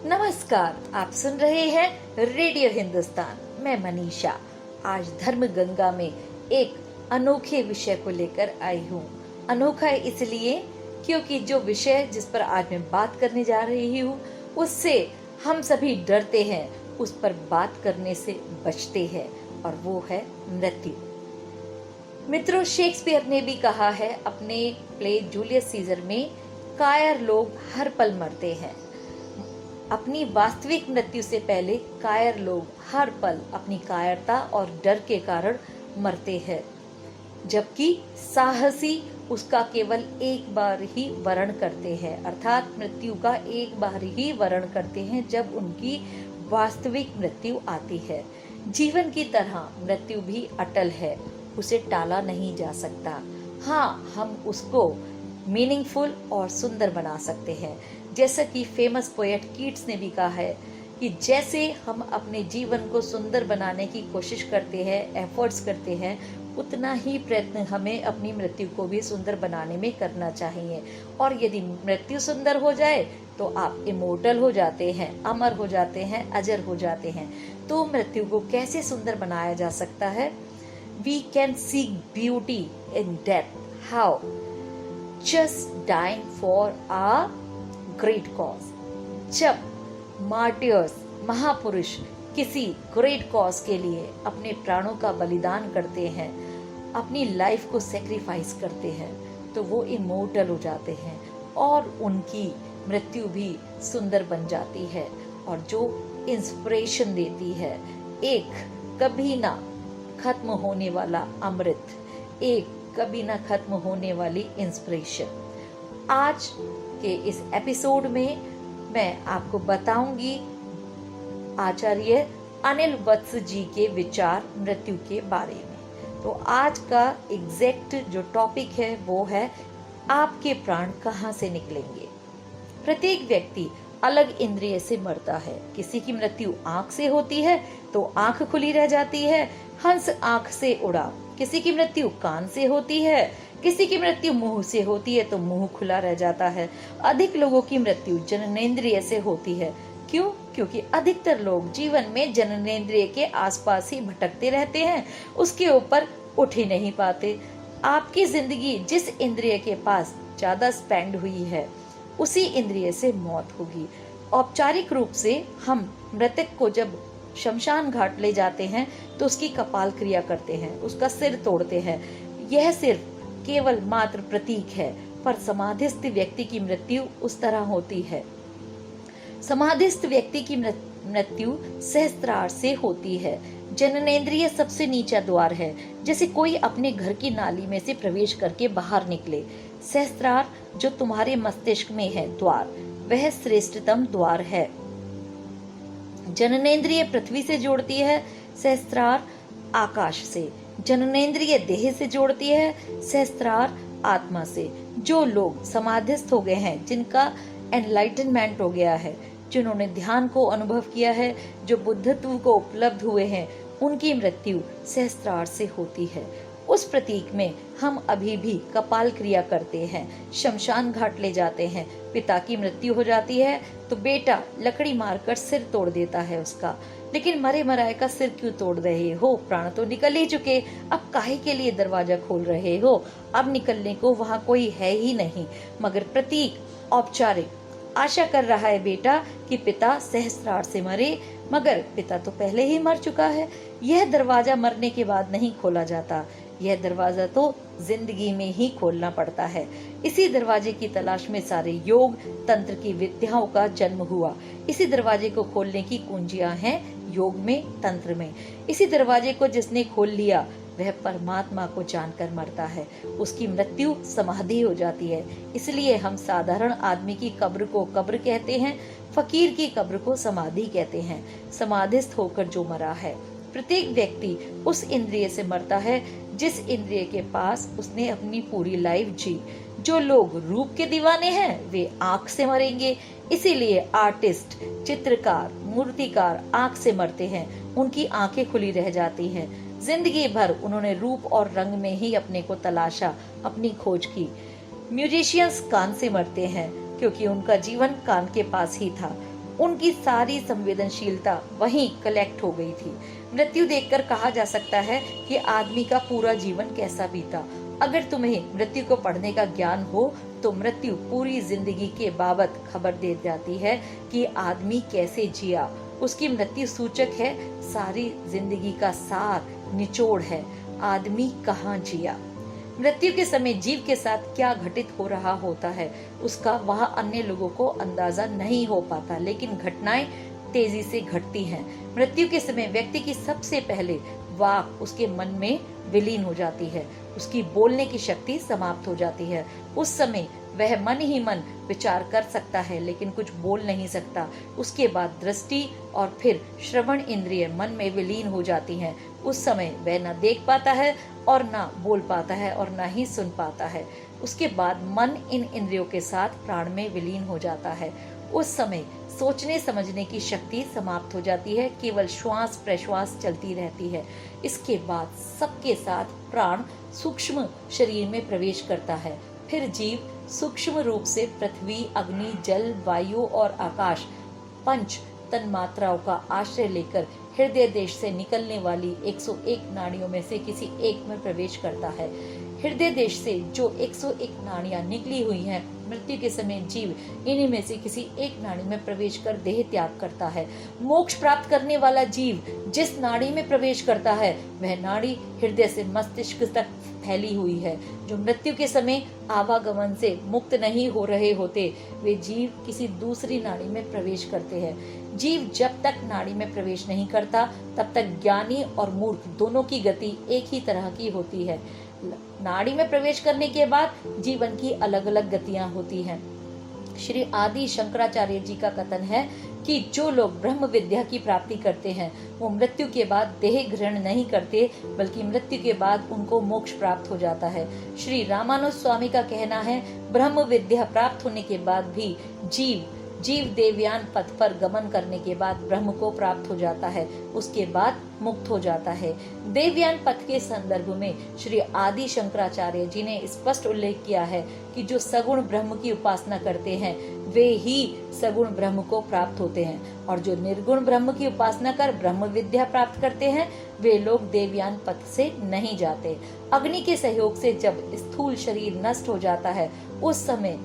नमस्कार, आप सुन रहे हैं रेडियो हिंदुस्तान। मैं मनीषा आज धर्म गंगा में एक अनोखे विषय को लेकर आई हूँ। अनोखा इसलिए क्योंकि जो विषय जिस पर आज मैं बात करने जा रही हूँ उससे हम सभी डरते हैं, उस पर बात करने से बचते हैं, और वो है मृत्यु। मित्रों, शेक्सपियर ने भी कहा है अपने प्ले जूलियस सीजर में, कायर लोग हर पल मरते हैं। अपनी वास्तविक मृत्यु से पहले कायर लोग हर पल अपनी कायरता और डर के कारण मरते हैं, जबकि साहसी उसका केवल एक बार ही वरण करते हैं, अर्थात मृत्यु का एक बार ही वरण करते हैं जब उनकी वास्तविक मृत्यु आती है। जीवन की तरह मृत्यु भी अटल है, उसे टाला नहीं जा सकता। हाँ, हम उसको मीनिंगफुल और सुंदर बना सकते हैं। जैसा कि फेमस पोएट कीट्स ने भी कहा है कि जैसे हम अपने जीवन को सुंदर बनाने की कोशिश करते हैं, एफर्ट्स करते हैं, उतना ही प्रयत्न हमें अपनी मृत्यु को भी सुंदर बनाने में करना चाहिए। और यदि मृत्यु सुंदर हो जाए तो आप इमोर्टल हो जाते हैं, अमर हो जाते हैं, अजर हो जाते हैं। तो मृत्यु को कैसे सुंदर बनाया जा सकता है? We can seek beauty in death. How? Just dying for a great cause. जब मार्टियर्स, महापुरुष किसी ग्रेट कॉज के लिए अपने प्राणों का बलिदान करते हैं, अपनी लाइफ को सेक्रीफाइस करते हैं, तो वो इमोर्टल हो जाते हैं और उनकी मृत्यु भी सुंदर बन जाती है, और जो इंस्पिरेशन देती है, एक कभी ना खत्म होने वाला अमृत, एक कभी ना खत्म होने वाली इंस्पिरेशन। आज के इस एपिसोड में मैं आपको बताऊंगी आचार्य अनिल वत्स जी के विचार मृत्यु के बारे में। तो आज का एग्जैक्ट जो टॉपिक है वो है, आपके प्राण कहाँ से निकलेंगे। प्रत्येक व्यक्ति अलग इंद्रिय से मरता है। किसी की मृत्यु आंख से होती है तो आंख खुली रह जाती है, हंस आंख से उड़ा। किसी की मृत्यु कान से होती है, किसी की मृत्यु मुंह से होती है तो मुंह खुला रह जाता है। अधिक लोगों की मृत्यु जननेंद्रिय से होती है। क्यों? क्योंकि अधिकतर लोग जीवन में जननेंद्रिय के आसपास ही भटकते रहते हैं, उसके ऊपर उठ ही नहीं पाते। आपकी जिंदगी जिस इंद्रिय के पास ज्यादा स्पेंड हुई है उसी इंद्रिय से मौत होगी। औपचारिक रूप से हम मृतक को जब शमशान घाट ले जाते हैं तो उसकी कपाल क्रिया करते हैं, उसका सिर तोड़ते हैं। यह सिर्फ केवल मात्र प्रतीक है, पर समाधिस्थ व्यक्ति की मृत्यु उस तरह होती है। समाधिस्थ व्यक्ति की मृत्यु सहस्त्रार से होती है। जननेंद्रिय सबसे नीचा द्वार है, जैसे कोई अपने घर की नाली में से प्रवेश करके बाहर निकले। सहस्त्रार जो तुम्हारे मस्तिष्क में है द्वार, वह श्रेष्ठतम द्वार है। जननेंद्रिय पृथ्वी से जोड़ती है, सहस्त्रार आकाश से। जननेंद्रिय देह से जोड़ती है, सहस्त्रार आत्मा से। जो लोग समाधिस्थ हो गए हैं, जिनका एनलाइटनमेंट हो गया है, जिन्होंने ध्यान को अनुभव किया है, जो बुद्धत्व को उपलब्ध हुए हैं, उनकी मृत्यु सहस्त्रार से होती है। उस प्रतीक में हम अभी भी कपाल क्रिया करते हैं, शमशान घाट ले जाते हैं। पिता की मृत्यु हो जाती है तो बेटा लकड़ी मारकर सिर तोड़ देता है उसका। लेकिन मरे मराए का सिर क्यों तोड़ रहे हो? प्राण तो निकल ही चुके, अब काहे के लिए दरवाजा खोल रहे हो? अब निकलने को वहाँ कोई है ही नहीं। मगर प्रतीक औपचारिक आशा कर रहा है बेटा कि पिता सहस्त्रार से मरे, मगर पिता तो पहले ही मर चुका है। यह दरवाजा मरने के बाद नहीं खोला जाता, यह दरवाजा तो जिंदगी में ही खोलना पड़ता है। इसी दरवाजे की तलाश में सारे योग तंत्र की विद्याओं का जन्म हुआ। इसी दरवाजे को खोलने की कुंजियां हैं योग में, तंत्र में। इसी दरवाजे को जिसने खोल लिया वह परमात्मा को जानकर मरता है, उसकी मृत्यु समाधि हो जाती है। इसलिए हम साधारण आदमी की कब्र को कब्र कहते हैं, फकीर की कब्र को समाधि कहते हैं। समाधिस्थ होकर जो मरा है, प्रत्येक व्यक्ति उस इंद्रिय से मरता है जिस इंद्रिय के पास उसने अपनी पूरी लाइफ जी। जो लोग रूप के दीवाने हैं वे आंख से मरेंगे। इसीलिए आर्टिस्ट, चित्रकार, मूर्तिकार आंख से मरते हैं, उनकी आंखें खुली रह जाती हैं। जिंदगी भर उन्होंने रूप और रंग में ही अपने को तलाशा, अपनी खोज की। म्यूजिशियंस कान से मरते हैं क्योंकि उनका जीवन कान के पास ही था। उनकी सारी संवेदनशीलता वहीं कलेक्ट हो गई थी। मृत्यु देखकर कहा जा सकता है कि आदमी का पूरा जीवन कैसा बीता। अगर तुम्हें मृत्यु को पढ़ने का ज्ञान हो तो मृत्यु पूरी जिंदगी के बाबत खबर दे जाती है कि आदमी कैसे जिया। उसकी मृत्यु सूचक है सारी जिंदगी का सार, निचोड़ है आदमी कहाँ जिया। मृत्यु के समय जीव के साथ क्या घटित हो रहा होता है उसका वह अन्य लोगों को अंदाजा नहीं हो पाता, लेकिन घटनाएं तेजी से घटती हैं। मृत्यु के समय व्यक्ति की सबसे पहले वाक उसके मन में विलीन हो जाती है, उसकी बोलने की शक्ति समाप्त हो जाती है। उस समय वह मन ही मन विचार कर सकता है लेकिन कुछ बोल नहीं सकता। उसके बाद दृष्टि और फिर श्रवण इंद्रिय मन में विलीन हो जाती हैं। उस समय वह न देख पाता है और न बोल पाता है और न ही सुन पाता है। उसके बाद मन इन इंद्रियों के साथ प्राण में विलीन हो जाता है। उस समय सोचने समझने की शक्ति समाप्त हो जाती है, केवल श्वास प्रश्वास चलती रहती है। इसके बाद सबके साथ प्राण सूक्ष्म शरीर में प्रवेश करता है। फिर जीव सूक्ष्म रूप से पृथ्वी, अग्नि, जल, वायु और आकाश पंच तन्मात्राओं का आश्रय लेकर हृदय देश से निकलने वाली 101 नाड़ियों में से किसी एक में प्रवेश करता है। हृदय देश से जो 101 नाड़ियां निकली हुई हैं, मृत्यु के समय जीव इन्हीं में से किसी एक नाड़ी में प्रवेश कर देह त्याग करता है। मोक्ष प्राप्त करने वाला जीव जिस नाड़ी में प्रवेश करता है वह नाड़ी हृदय से मस्तिष्क तक फैली हुई है। जो मृत्यु के समय आवागमन से मुक्त नहीं हो रहे होते वे जीव किसी दूसरी नाड़ी में प्रवेश करते हैं। जीव जब तक नाड़ी में प्रवेश नहीं करता तब तक ज्ञानी और मूर्ख दोनों की गति एक ही तरह की होती है। नाड़ी में प्रवेश करने के बाद जीवन की अलग अलग गतियां होती हैं। श्री आदि शंकराचार्य जी का कथन है कि जो लोग ब्रह्म विद्या की प्राप्ति करते हैं वो मृत्यु के बाद देह ग्रहण नहीं करते, बल्कि मृत्यु के बाद उनको मोक्ष प्राप्त हो जाता है। श्री रामानुज स्वामी का कहना है ब्रह्म विद्या प्राप्त होने के बाद भी जीव देवयान पथ पर गमन करने के बाद ब्रह्म को प्राप्त हो जाता है, उसके बाद मुक्त हो जाता है। देवयान पथ के संदर्भ में श्री आदि शंकराचार्य जी ने स्पष्ट उल्लेख किया है कि जो सगुण ब्रह्म की उपासना करते हैं वे ही सगुण ब्रह्म को प्राप्त होते हैं, और जो निर्गुण ब्रह्म की उपासना कर ब्रह्म विद्या प्राप्त करते हैं वे लोग देवयान पथ से नहीं जाते। अग्नि के सहयोग से जब स्थूल शरीर नष्ट हो जाता है उस समय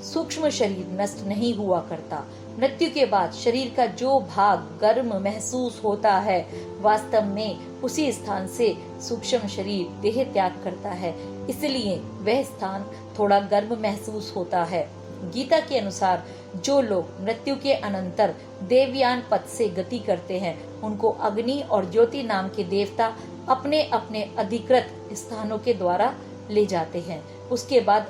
सूक्ष्म शरीर नष्ट नहीं हुआ करता। मृत्यु के बाद शरीर का जो भाग गर्म महसूस होता है वास्तव में उसी स्थान से सूक्ष्म शरीर देह त्याग करता है, इसलिए वह स्थान थोड़ा गर्म महसूस होता है। गीता के अनुसार जो लोग मृत्यु के अनंतर देवयान पथ से गति करते हैं उनको अग्नि और ज्योति नाम के देवता अपने अपने अधिकृत स्थानों के द्वारा ले जाते हैं। उसके बाद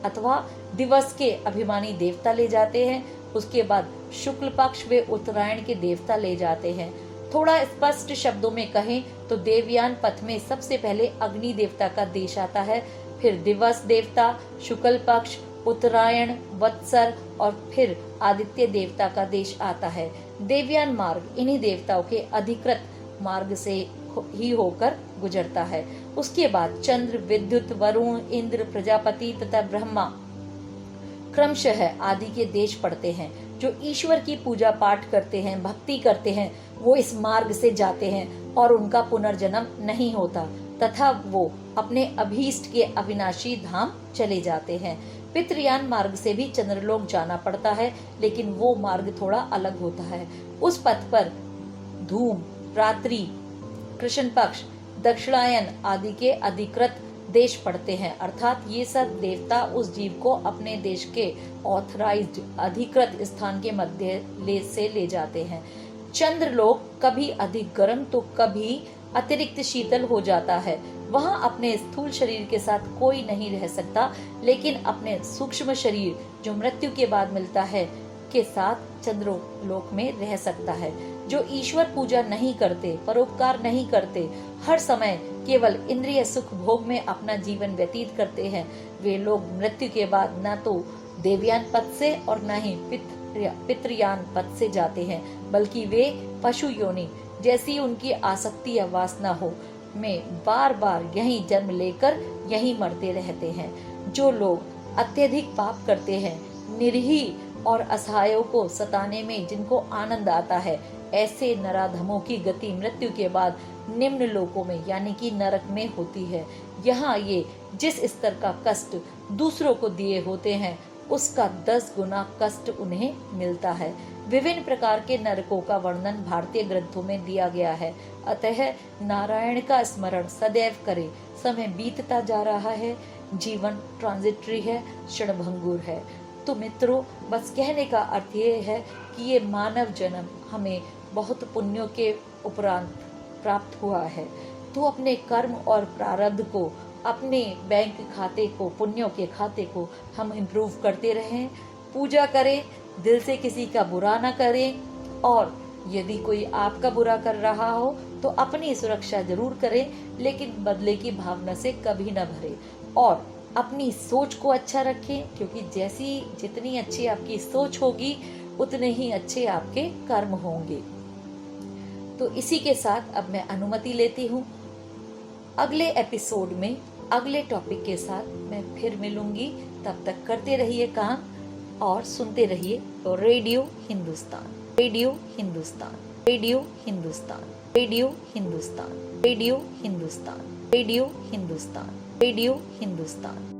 अथवा दिवस के अभिमानी देवता ले जाते हैं। उसके बाद शुक्ल पक्ष व उत्तरायण के देवता ले जाते हैं। थोड़ा स्पष्ट शब्दों में कहें तो देवयान पथ में सबसे पहले अग्नि देवता का देश आता है, फिर दिवस देवता, शुक्ल पक्ष, उत्तरायण, वत्सर और फिर आदित्य देवता का देश आता है। देवयान मार्ग इन्हीं देवताओं के अधिकृत मार्ग से ही होकर गुजरता है। उसके बाद चंद्र, विद्युत, वरुण, इंद्र, प्रजापति तथा ब्रह्मा क्रमशः आदि के देश पड़ते हैं। जो ईश्वर की पूजा पाठ करते हैं, भक्ति करते हैं, वो इस मार्ग से जाते हैं और उनका पुनर्जन्म नहीं होता तथा वो अपने अभीष्ट के अविनाशी धाम चले जाते हैं। पितृयान मार्ग से भी चंद्रलोक जाना पड़ता है, लेकिन वो मार्ग थोड़ा अलग होता है। उस पथ पर धूम, रात्रि, कृष्ण पक्ष, दक्षिणायन आदि के अधिकृत देश पड़ते हैं, अर्थात ये सब देवता उस जीव को अपने देश के ऑथराइज्ड अधिकृत स्थान के मध्य से ले जाते हैं। चंद्रलोक कभी अधिक गर्म तो कभी अतिरिक्त शीतल हो जाता है। वहां अपने स्थूल शरीर के साथ कोई नहीं रह सकता, लेकिन अपने सूक्ष्म शरीर जो मृत्यु के बाद मिलता है के साथ चंद्रलोक में रह सकता है। जो ईश्वर पूजा नहीं करते, परोपकार नहीं करते, हर समय केवल इंद्रिय सुख भोग में अपना जीवन व्यतीत करते हैं, वे लोग मृत्यु के बाद न तो देवयान पथ से और न ही पितृयान पथ से जाते हैं, बल्कि वे पशु योनि जैसी उनकी आसक्ति या वासना हो में बार बार यहीं जन्म लेकर यहीं मरते रहते हैं। जो लोग अत्यधिक पाप करते हैं, निरीह और असहायों को सताने में जिनको आनंद आता है, ऐसे नराधमों की गति मृत्यु के बाद निम्न लोकों में यानी कि नरक में होती है। यहाँ ये जिस स्तर का कष्ट दूसरों को दिए होते हैं, उसका 10 गुना कष्ट उन्हें मिलता है। विभिन्न प्रकार के नरकों का वर्णन भारतीय ग्रंथों में दिया गया है। अतः नारायण का स्मरण सदैव करें। समय बीतता जा रहा है, जीवन ट्रांजिटरी है, क्षणभंगुर है। तो मित्रों, बस कहने का अर्थ ये है कि ये मानव जन्म हमें बहुत पुण्यों के उपरांत प्राप्त हुआ है। तो अपने कर्म और प्रारब्ध को, अपने बैंक खाते को, पुण्यों के खाते को हम इम्प्रूव करते रहें, पूजा करें, दिल से किसी का बुरा ना करें, और यदि कोई आपका बुरा कर रहा हो तो अपनी सुरक्षा जरूर करें, लेकिन बदले की भावना से कभी न भरे, और अपनी सोच को अच्छा रखें, क्योंकि जितनी अच्छी आपकी सोच होगी उतने ही अच्छे आपके कर्म होंगे। तो इसी के साथ अब मैं अनुमति लेती हूँ। अगले एपिसोड में अगले टॉपिक के साथ मैं फिर मिलूंगी। तब तक करते रहिए काम और सुनते रहिए radio Hindustan, radio Hindustan, radio Hindustan, radio Hindustan, radio Hindustan, radio Hindustan, radio Hindustan.